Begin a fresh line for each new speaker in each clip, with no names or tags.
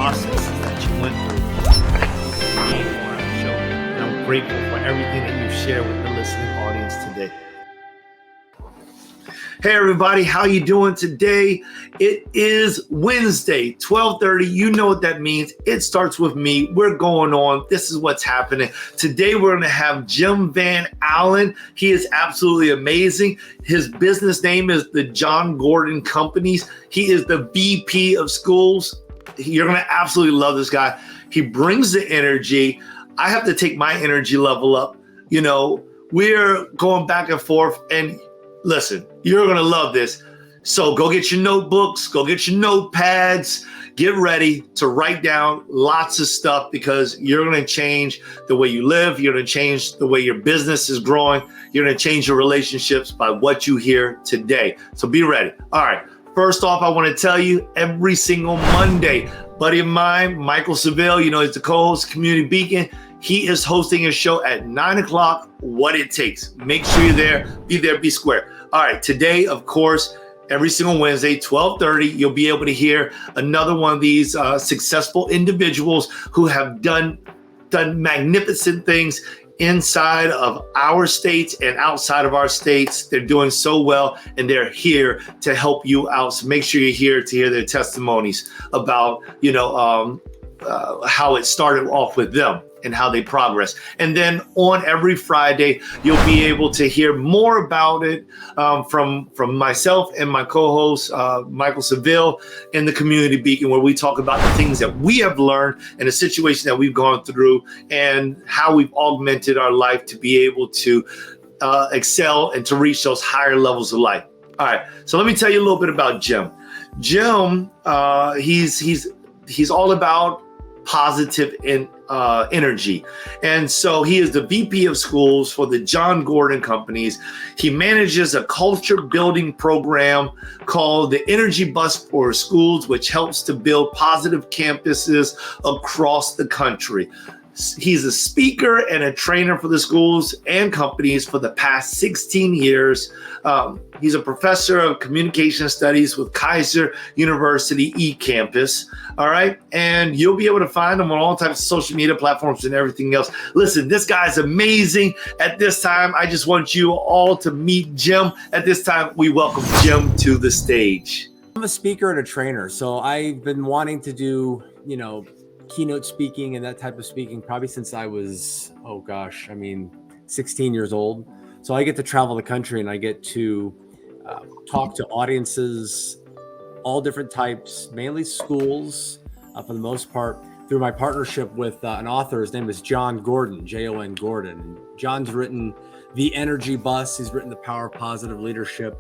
processes that you went through being on our show. And I'm grateful for everything that you've shared with the listening audience today. Hey everybody, how you doing today? It is Wednesday, 12:30. You know what that means. It starts with me. We're going on. This is what's happening. Today we're going to have Jim Van Allan. He is absolutely amazing. His business name is the Jon Gordon Companies. He is the VP of schools. You're going to absolutely love this guy. He brings the energy. I have to take my energy level up. You know, we're going back and forth, and listen, you're going to love this. So go get your notebooks, go get your notepads, get ready to write down lots of stuff, because you're going to change the way you live. You're going to change the way your business is growing. You're going to change your relationships by what you hear today. So be ready. All right. First off, I want to tell you, every single Monday, buddy of mine, Michael Seville, you know, he's the co-host of Community Beacon. He is hosting a show at 9 o'clock, What It Takes. Make sure you're there, be square. All right, today, of course, every single Wednesday, 12:30, you'll be able to hear another one of these successful individuals who have done magnificent things inside of our states and outside of our states. They're doing so well, and they're here to help you out. So make sure you're here to hear their testimonies about, how it started off with them and how they progress. And then on every Friday, you'll be able to hear more about it from myself and my co-host, Michael Seville, in the Community Beacon, where we talk about the things that we have learned and the situation that we've gone through and how we've augmented our life to be able to excel and to reach those higher levels of life. All right, so let me tell you a little bit about Jim. Jim, he's all about positive energy. And so he is the VP of schools for the Jon Gordon Companies. He manages a culture building program called the Energy Bus for Schools, which helps to build positive campuses across the country. He's a speaker and a trainer for the schools and companies for the past 16 years. He's a professor of communication studies with Keiser University E-Campus. All right. And you'll be able to find him on all types of social media platforms and everything else. Listen, this guy's amazing. At this time, I just want you all to meet Jim. At this time, we welcome Jim to the stage.
I'm a speaker and a trainer. So I've been wanting to do, keynote speaking and that type of speaking probably since I was, 16 years old. So I get to travel the country and I get to talk to audiences, all different types, mainly schools for the most part, through my partnership with an author. His name is Jon Gordon, Jon Gordon. John's written The Energy Bus. He's written The Power of Positive Leadership,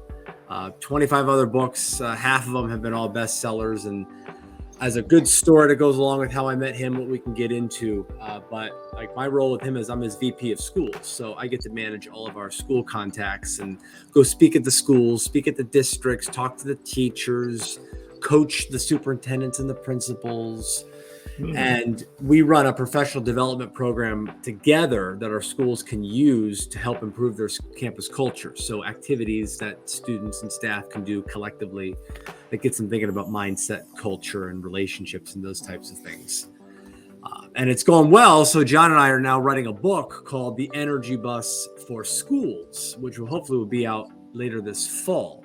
25 other books. Half of them have been all bestsellers. And as a good story that goes along with how I met him, what we can get into. But like my role with him is I'm his VP of schools. So I get to manage all of our school contacts and go speak at the schools, speak at the districts, talk to the teachers, coach the superintendents and the principals. And we run a professional development program together that our schools can use to help improve their campus culture. So activities that students and staff can do collectively that gets them thinking about mindset, culture, and relationships and those types of things. And it's going well. So John and I are now writing a book called The Energy Bus for Schools, which will hopefully be out later this fall.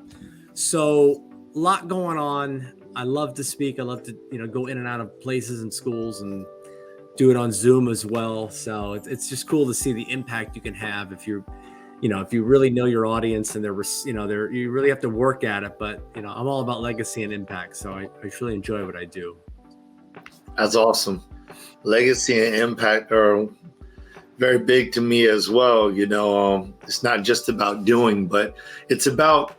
So a lot going on. I love to speak. I love to, go in and out of places and schools and do it on Zoom as well. So it's just cool to see the impact you can have if you're, if you really know your audience and you really have to work at it. But, I'm all about legacy and impact. So I really enjoy what I do.
That's awesome. Legacy and impact are very big to me as well. It's not just about doing, but it's about,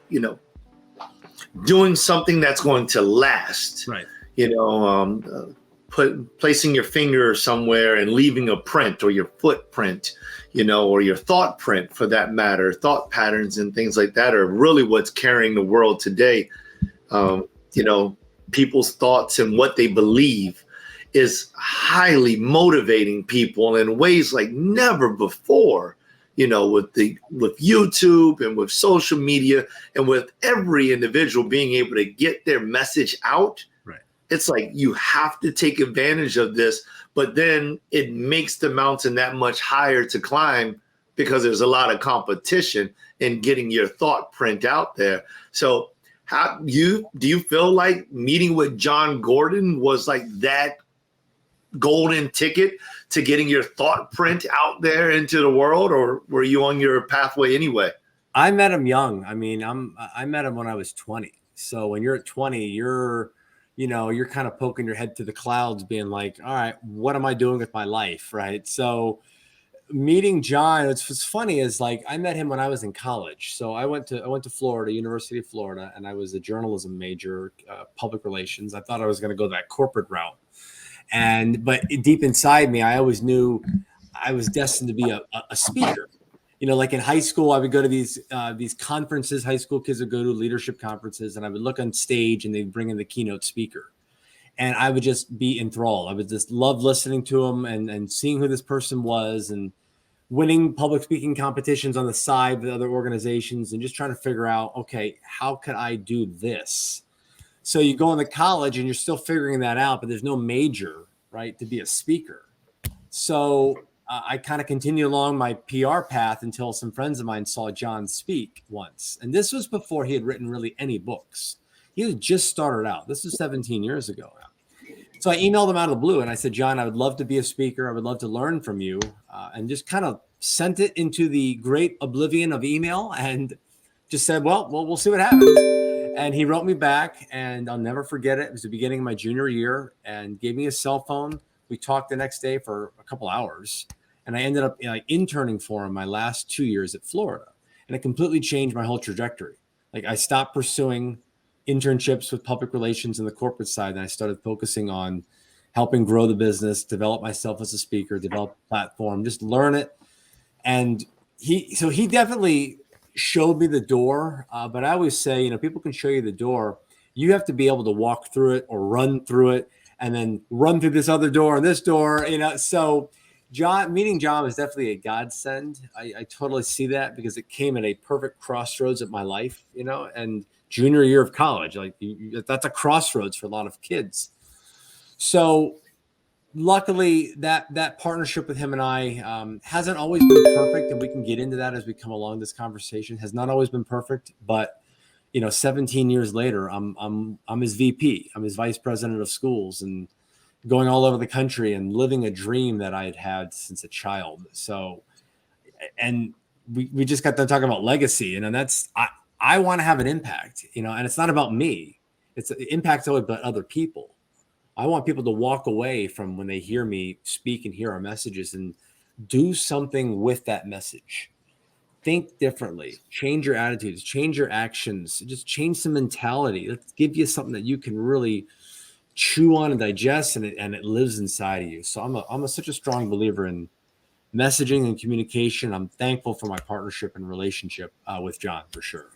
doing something that's going to last.
Right.
Placing your finger somewhere and leaving a print, or your footprint, or your thought print for that matter. Thought patterns and things like that are really what's carrying the world today. People's thoughts and what they believe is highly motivating people in ways like never before. With YouTube and with social media and with every individual being able to get their message out.
Right.
it's like you have to take advantage of this, but then it makes the mountain that much higher to climb because there's a lot of competition in getting your thought print out there. So do you feel like meeting with Jon Gordon was like that golden ticket to getting your thought print out there into the world, or were you on your pathway anyway?
I met him young. I mean, I met him when I was 20. So when you're at 20, you're kind of poking your head to the clouds being like, all right, what am I doing with my life? Right. So meeting Jon, what's funny is like, I met him when I was in college. So I went to Florida, University of Florida, and I was a journalism major, public relations. I thought I was going to go that corporate route. But deep inside me, I always knew I was destined to be a speaker. Like in high school, I would go to these conferences. High school kids would go to leadership conferences, and I would look on stage, and they'd bring in the keynote speaker, and I would just be enthralled. I would just love listening to him and seeing who this person was, and winning public speaking competitions on the side with other organizations, and just trying to figure out, okay, how could I do this? So you go into college and you're still figuring that out, but there's no major, right, to be a speaker. So I kind of continued along my PR path until some friends of mine saw Jon speak once. And this was before he had written really any books. He had just started out. This is 17 years ago. So I emailed him out of the blue and I said, Jon, I would love to be a speaker. I would love to learn from you, and just kind of sent it into the great oblivion of email and just said, well, we'll see what happens. And he wrote me back, and I'll never forget it. It was the beginning of my junior year, and gave me a cell phone. We talked the next day for a couple hours, and I ended up interning for him my last 2 years at Florida. And it completely changed my whole trajectory. Like, I stopped pursuing internships with public relations and the corporate side, and I started focusing on helping grow the business, develop myself as a speaker, develop a platform, just learn it. And he definitely showed me the door. But I always say, people can show you the door. You have to be able to walk through it or run through it and then run through this other door and this door, So meeting Jon was definitely a godsend. I totally see that because it came at a perfect crossroads of my life, and junior year of college. Like that's a crossroads for a lot of kids. So luckily that partnership with him and I hasn't always been perfect, and we can get into that as we come along. This conversation has not always been perfect, but 17 years later, I'm his VP. I'm his vice president of schools, and going all over the country and living a dream that I had had since a child. So, and we just got done talking about legacy, and that's I want to have an impact, and it's not about me. It's impact's always about other people. I want people to walk away from when they hear me speak and hear our messages and do something with that message. Think differently, change your attitudes, change your actions, just change the mentality. Let's give you something that you can really chew on and digest, and it lives inside of you. So I'm such a strong believer in messaging and communication. I'm thankful for my partnership and relationship with Jon, for sure.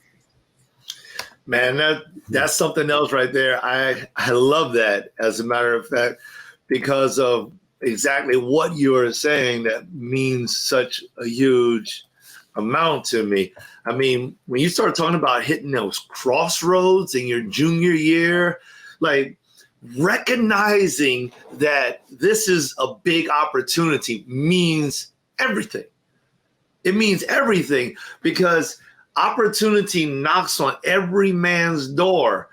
Man, that's something else right there. I love that, as a matter of fact, because of exactly what you are saying. That means such a huge amount to me. I mean, when you start talking about hitting those crossroads in your junior year, like recognizing that this is a big opportunity means everything. It means everything, because opportunity knocks on every man's door,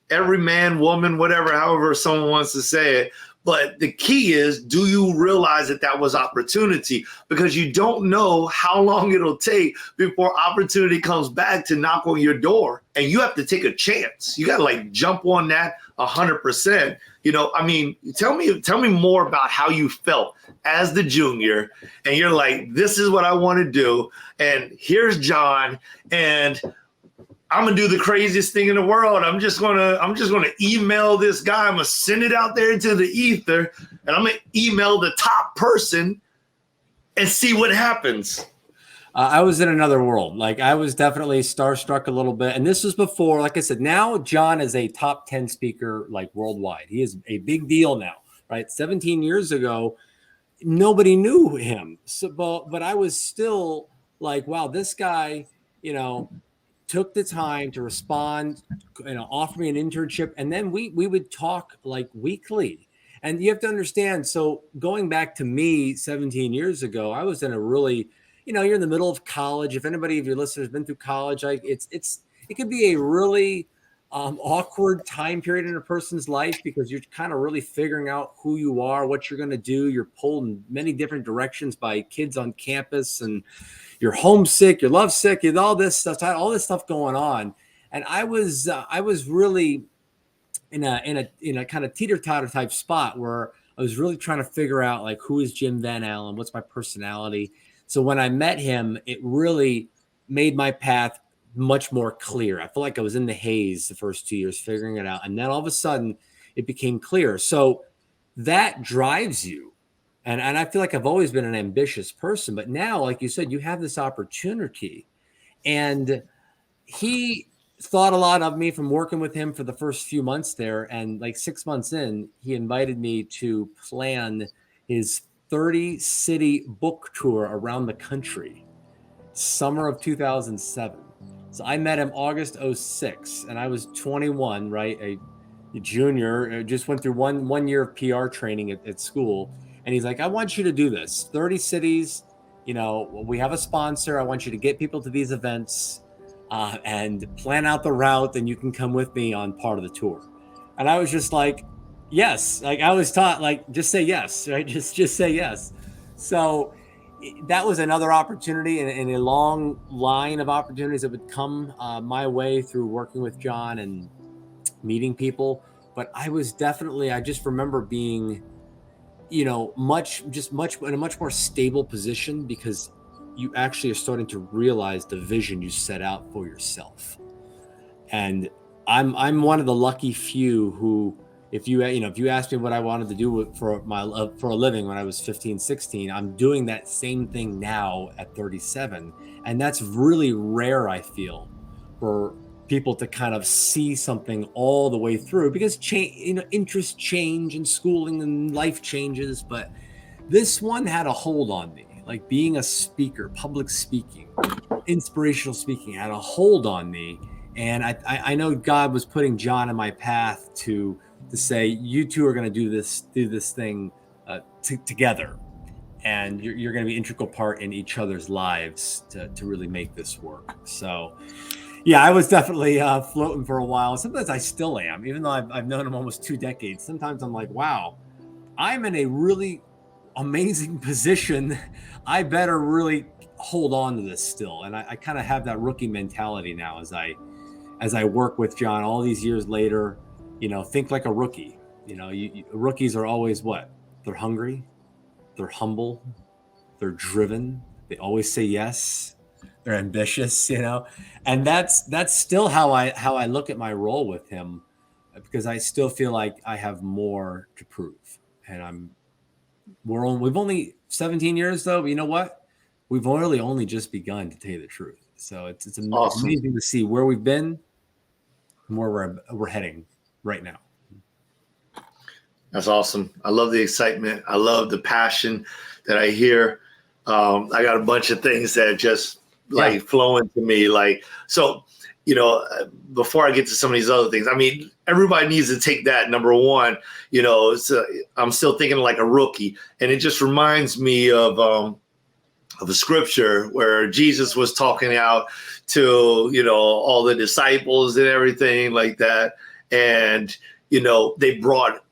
every man, woman, whatever, however someone wants to say it. But the key is, do you realize that was opportunity? Because you don't know how long it'll take before opportunity comes back to knock on your door. And you have to take a chance. You got to jump on that 100%. I mean, tell me more about how you felt as the junior, and you're like, this is what I want to do. And here's Jon, and I'm gonna do the craziest thing in the world. I'm just gonna email this guy. I'm gonna send it out there into the ether, and I'm gonna email the top person and see what happens.
I was in another world. Like, I was definitely starstruck a little bit. And this was before, like I said, now Jon is a top 10 speaker, worldwide. He is a big deal now, right? 17 years ago, nobody knew him. So, but I was still like, wow, this guy, took the time to respond, offer me an internship, and then we would talk like weekly. And you have to understand, so going back to me 17 years ago, I was in a really, you're in the middle of college. If anybody of your listeners has been through college, like it could be a really awkward time period in a person's life, because you're kind of really figuring out who you are, what you're going to do. You're pulled in many different directions by kids on campus, and you're homesick, you're lovesick, you all this stuff going on. And I was really in a kind of teeter-totter type spot where I was really trying to figure out, like, who is Jim Van Allen? What's my personality? So when I met him, it really made my path much more clear. I feel like I was in the haze the first 2 years figuring it out. And then all of a sudden it became clear. So that drives you. And I feel like I've always been an ambitious person, but now, like you said, you have this opportunity. And he thought a lot of me from working with him for the first few months there. And like 6 months in, he invited me to plan his 30-city book tour around the country, summer of 2007. So I met him August 06, and I was 21, right? A junior. I just went through one year of PR training at school. And he's like, I want you to do this. 30 cities, we have a sponsor. I want you to get people to these events and plan out the route. And you can come with me on part of the tour. And I was just like, yes. Like, I was taught, like, just say yes, right? Just say yes. So that was another opportunity in a long line of opportunities that would come my way through working with Jon and meeting people. But I just remember being, in a much more stable position, because you actually are starting to realize the vision you set out for yourself. And I'm one of the lucky few who, if you asked me what I wanted to do for a living when I was 15, 16, I'm doing that same thing now at 37. And that's really rare, I feel, for people to kind of see something all the way through, because interests change and schooling and life changes. But this one had a hold on me, like being a speaker, public speaking, inspirational speaking had a hold on me. And I know God was putting Jon in my path to say, you two are going to do this thing together. And you're going to be an integral part in each other's lives to really make this work. So yeah, I was definitely floating for a while. Sometimes I still am, even though I've known him almost 2 decades. Sometimes I'm like, wow, I'm in a really amazing position. I better really hold on to this still. And I kind of have that rookie mentality now as I work with Jon all these years later. Think like a rookie. Rookies are always what? They're hungry, they're humble, they're driven, they always say yes. They're ambitious, and that's still how I look at my role with him, because I still feel like I have more to prove. And we've only 17 years though, but you know what? We've really only just begun, to tell you the truth. So it's
awesome.
Amazing to see where we've been and where we're heading right now.
That's awesome. I love the excitement. I love the passion that I hear. I got a bunch of things that just flowing to me. So, before I get to some of these other things, I mean, everybody needs to take that. Number one, I'm still thinking like a rookie, and it just reminds me of a scripture where Jesus was talking out to, all the disciples and everything like that. And, they brought,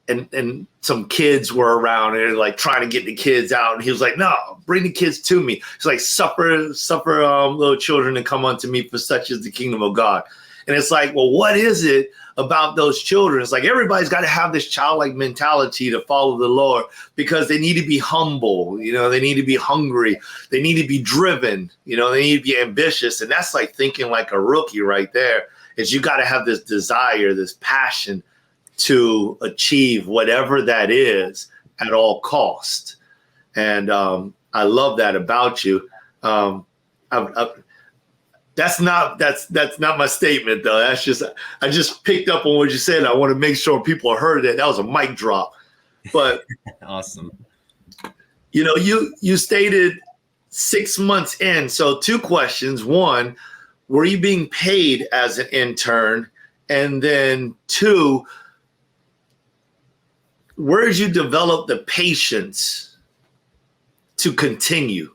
and some kids were around and like trying to get the kids out. And he was like, no, bring the kids to me. It's like, suffer little children to come unto me, for such is the kingdom of God. And it's like, well, what is it about those children? It's like, everybody's got to have this childlike mentality to follow the Lord, because they need to be humble. They need to be hungry. They need to be driven. They need to be ambitious. And that's like thinking like a rookie right there. Is you got to have this desire, this passion to achieve whatever that is at all cost. And I love that about you. That's not my statement though. That's just, I just picked up on what you said. I want to make sure people heard that. That was a mic drop. But
awesome.
You stated 6 months in. So 2 questions. One, were you being paid as an intern? And then 2, where did you develop the patience to continue?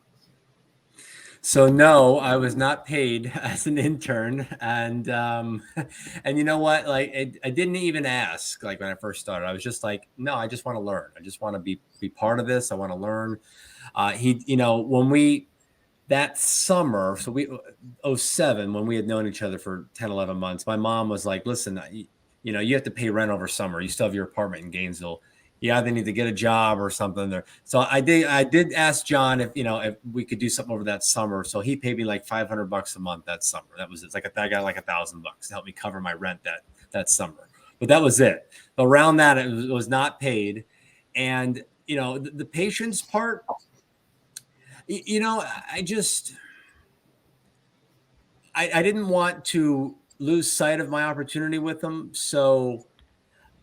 So no, I was not paid as an intern, and and you know what? Like, I didn't even ask. Like when I first started, I was just like, no, I just want to learn. I just want to be part of this. I want to learn. When we that summer, so we '07, when we had known each other for 10, 11 months, my mom was like, listen, you have to pay rent over summer. You still have your apartment in Gainesville. You either need to get a job or something there. So I did ask John if we could do something over that summer. So he paid me like $500 a month that summer. That was it. I got like $1,000 to help me cover my rent that summer. But that was it. Around that, it was not paid. And the patience part, I didn't want to lose sight of my opportunity with them. So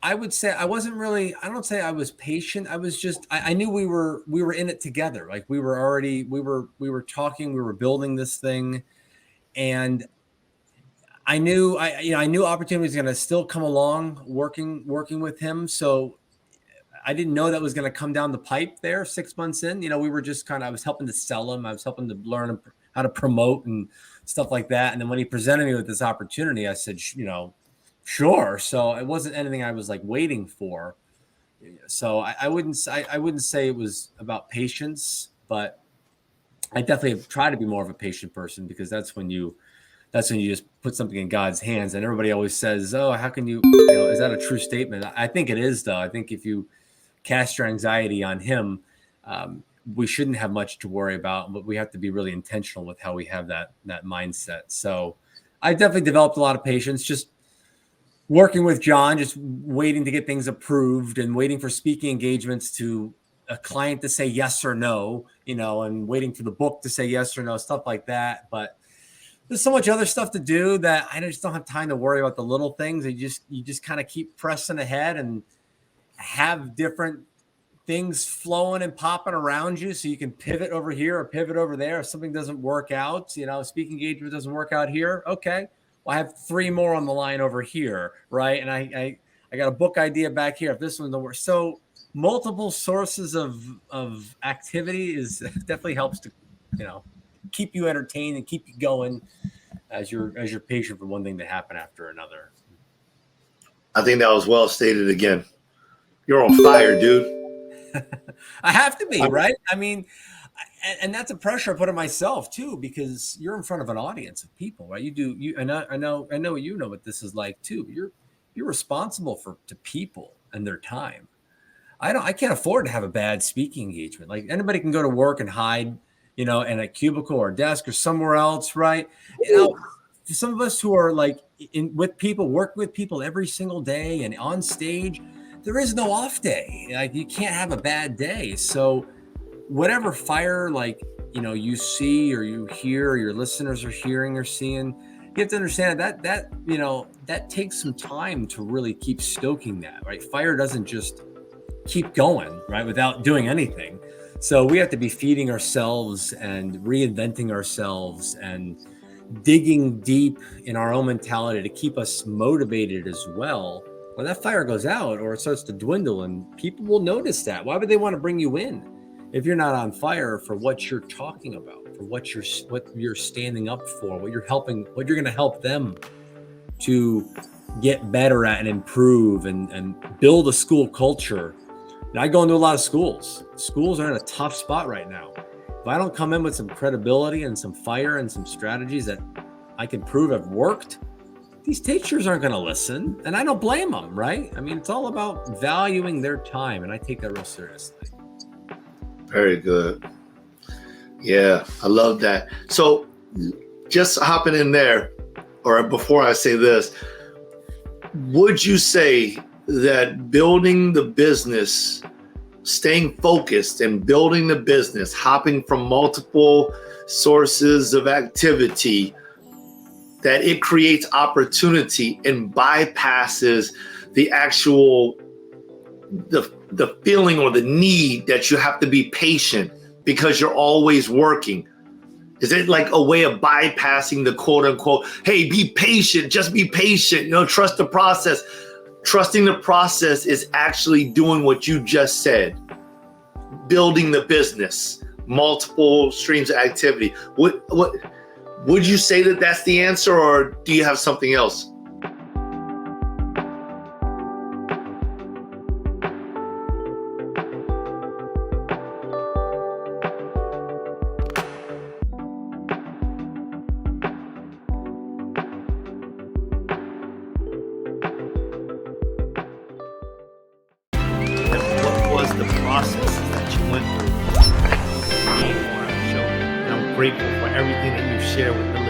I would say I don't say I was patient. I was just, I knew we were in it together. Like we were talking, we were building this thing. And I knew opportunity was going to still come along working with him. So I didn't know that was going to come down the pipe there 6 months in. We were just I was helping to sell him. I was helping to learn how to promote and stuff like that. And then when he presented me with this opportunity, I said, sure. So it wasn't anything I was like waiting for. So I wouldn't say it was about patience, but I definitely try to be more of a patient person, because that's when you just put something in God's hands. And everybody always says, oh, how can you is that a true statement? I think it is, though. I think if you cast your anxiety on him, we shouldn't have much to worry about, but we have to be really intentional with how we have that mindset. So I definitely developed a lot of patience, just working with John, just waiting to get things approved and waiting for speaking engagements to a client to say yes or no, and waiting for the book to say yes or no, stuff like that. But there's so much other stuff to do that I just don't have time to worry about the little things. You just kind of keep pressing ahead and have different things flowing and popping around you, so you can pivot over here or pivot over there. If something doesn't work out, speaking engagement doesn't work out here. Okay. Well, I have 3 more on the line over here, right? And I got a book idea back here. If this one don't work, so multiple sources of activity is definitely helps to, keep you entertained and keep you going as you're patient for one thing to happen after another.
I think that was well stated again. You're on fire, dude.
I have to be, right? I mean, and that's a pressure I put on myself too, because you're in front of an audience of people, right? I know what this is like too. You're responsible to people and their time. I can't afford to have a bad speaking engagement. Like anybody can go to work and hide, in a cubicle or desk or somewhere else, right? Some of us who are like work with people every single day and on stage, there is no off day. Like you can't have a bad day. So whatever fire, you see or you hear or your listeners are hearing or seeing, you have to understand that takes some time to really keep stoking that, right? Fire doesn't just keep going, right, without doing anything. So we have to be feeding ourselves and reinventing ourselves and digging deep in our own mentality to keep us motivated as well. When that fire goes out or it starts to dwindle, and people will notice that. Why would they want to bring you in if you're not on fire for what you're talking about, for what you're standing up for, what you're going to help them to get better at and improve and build a school culture? And I go into a lot of schools. Schools are in a tough spot right now. If I don't come in with some credibility and some fire and some strategies that I can prove have worked, these teachers aren't going to listen, and I don't blame them, right? I mean, it's all about valuing their time, and I take that real seriously.
Very good. Yeah, I love that. So just hopping in there, or before I say this, would you say that building the business, staying focused and building the business, hopping from multiple sources of activity, that it creates opportunity and bypasses the actual, the feeling or the need that you have to be patient because you're always working? Is it like a way of bypassing the quote unquote, hey, be patient, just be patient, trust the process? Trusting the process is actually doing what you just said, building the business, multiple streams of activity. What would you say that that's the answer, or do you have something else? What was the process that you went through? And I'm grateful for everything that you shared with the